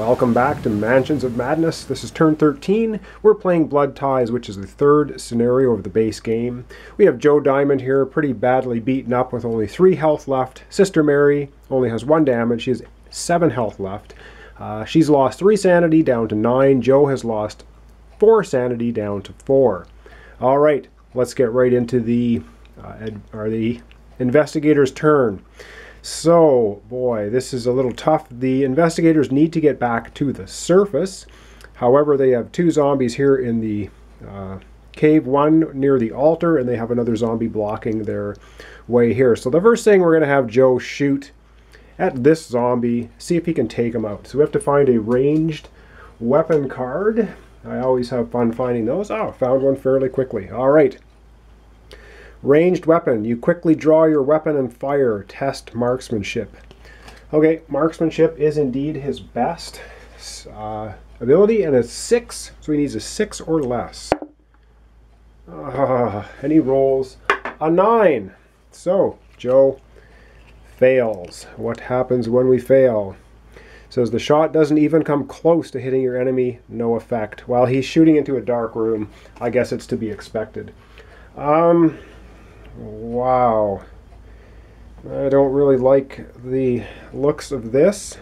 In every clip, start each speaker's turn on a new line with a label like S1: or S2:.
S1: Welcome back to Mansions of Madness. This is turn 13. We're playing Blood Ties, which is the third scenario of the base game. We have Joe Diamond here, pretty badly beaten up with only 3 health left. Sister Mary only has 1 damage. She has 7 health left. She's lost 3 sanity down to 9. Joe has lost 4 sanity down to 4. All right, let's get right into the investigator's turn. So, boy, this is a little tough. The investigators need to get back to the surface. However, they have 2 zombies here in the cave, one near the altar, and they have another zombie blocking their way here. So the first thing, we're going to have Joe shoot at this zombie, see if he can take him out. So we have to find a ranged weapon card. I always have fun finding those. Oh, found one fairly quickly. All right. Ranged weapon. You quickly draw your weapon and fire. Test marksmanship. Okay, marksmanship is indeed his best ability, and it's 6, so he needs a 6 or less. And he rolls a 9. So, Joe fails. What happens when we fail? It says the shot doesn't even come close to hitting your enemy. No effect. While he's shooting into a dark room, I guess it's to be expected. Wow. I don't really like the looks of this.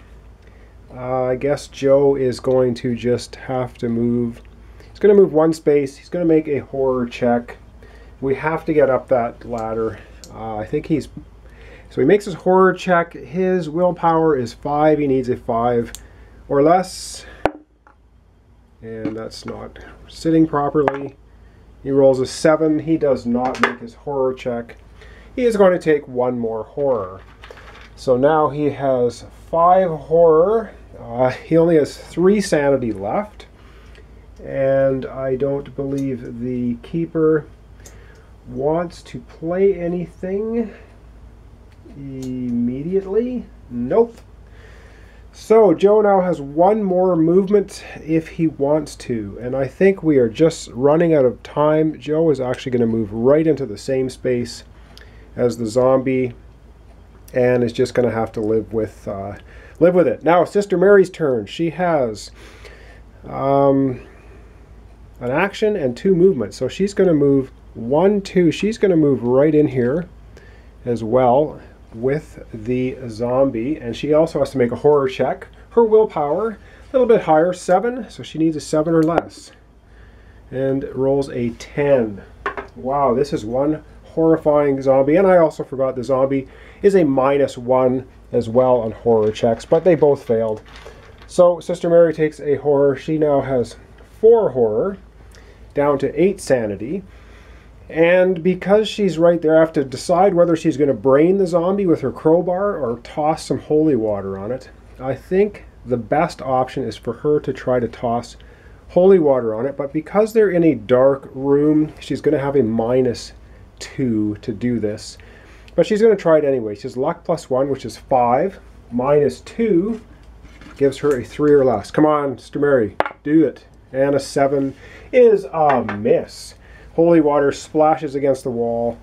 S1: I guess Joe is going to just have to move. He's going to move 1 space. He's going to make a horror check. We have to get up that ladder. I think he's... So he makes his horror check. His willpower is 5. He needs a 5 or less. And that's not sitting properly. He rolls a 7. He does not make his horror check. He is going to take 1 more horror. So now he has 5 horror. He only has 3 sanity left. And I don't believe the keeper wants to play anything immediately. Nope. So Joe now has 1 more movement if he wants to, and I think we are just running out of time. Joe is actually going to move right into the same space as the zombie, and is just going to have to live with it. Now, Sister Mary's turn. She has an action and 2 movements, so she's going to move 1, 2. She's going to move right in here as well with the zombie, and she also has to make a horror check. Her willpower a little bit higher, 7, so she needs a 7 or less, and rolls a 10. Wow, this is one horrifying zombie. And I also forgot the zombie is a -1 as well on horror checks, but they both failed. So Sister Mary takes a horror. She now has 4 horror, down to 8 sanity. And because she's right there, I have to decide whether she's going to brain the zombie with her crowbar or toss some holy water on it. I think the best option is for her to try to toss holy water on it, but because they're in a dark room, she's going to have a -2 to do this. But she's going to try it anyway. She has luck +1, which is 5. -2 gives her a 3 or less. Come on, Sister Mary, do it. And a 7 is a miss. Holy water splashes against the wall,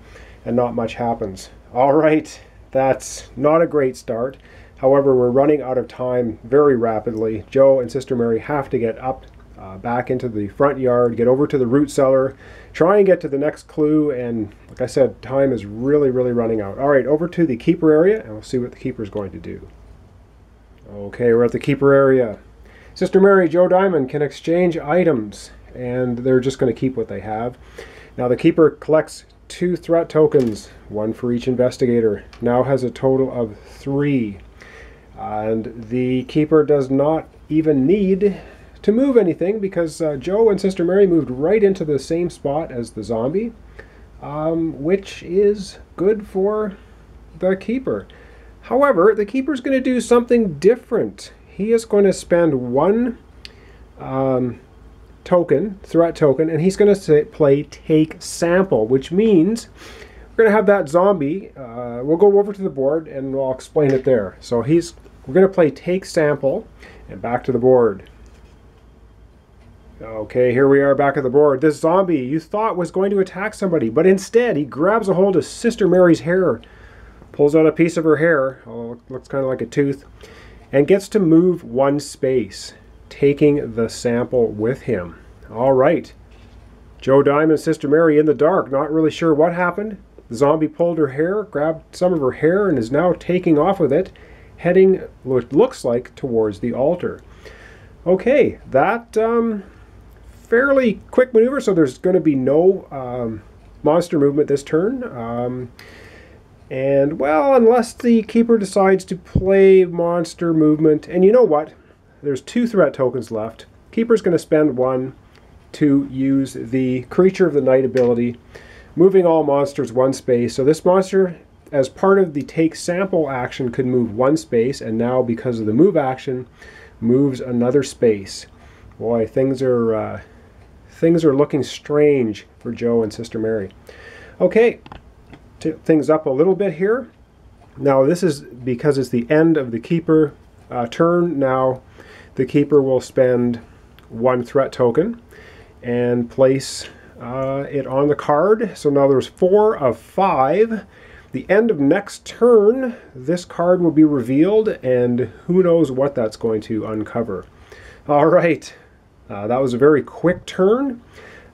S1: and not much happens. All right, that's not a great start. However, we're running out of time very rapidly. Joe and Sister Mary have to get up, back into the front yard, get over to the root cellar, try and get to the next clue, and like I said, time is really, really running out. All right, over to the keeper area, and we'll see what the keeper is going to do. Okay, we're at the keeper area. Sister Mary, Joe Diamond can exchange items, and they're just going to keep what they have. Now the keeper collects 2 threat tokens, 1 for each investigator. Now has a total of 3. And the keeper does not even need to move anything because Joe and Sister Mary moved right into the same spot as the zombie, which is good for the keeper. However, the keeper's going to do something different. He is going to spend 1 threat token, and he's going to play take sample, which means we're going to have that zombie. We'll go over to the board and I'll explain it there. So we're going to play take sample, and back to the board. Okay, here we are back at the board. This zombie you thought was going to attack somebody, but instead he grabs a hold of Sister Mary's hair, pulls out a piece of her hair. Oh, looks kind of like a tooth, and gets to move one space, taking the sample with him. All right. Joe Diamond and Sister Mary in the dark, not really sure what happened. The zombie pulled her hair, grabbed some of her hair, and is now taking off with it, heading, what looks like, towards the altar. Okay, that fairly quick maneuver, so there's going to be no monster movement this turn. And, well, unless the keeper decides to play monster movement, and you know what? There's 2 threat tokens left. Keeper's going to spend 1 to use the Creature of the Night ability, moving all monsters 1 space. So this monster, as part of the take sample action, could move 1 space, and now because of the move action, moves another space. Boy, things are looking strange for Joe and Sister Mary. Okay, things up a little bit here. Now this is because it's the end of the keeper turn. Now the keeper will spend 1 threat token and place it on the card. So now there's 4 of 5. The end of next turn, this card will be revealed, and who knows what that's going to uncover. All right, that was a very quick turn.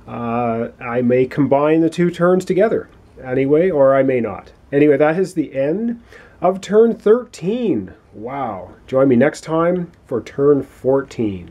S1: I may combine the 2 turns together anyway, or I may not. Anyway, that is the end of turn 13. Wow. Join me next time for turn 14.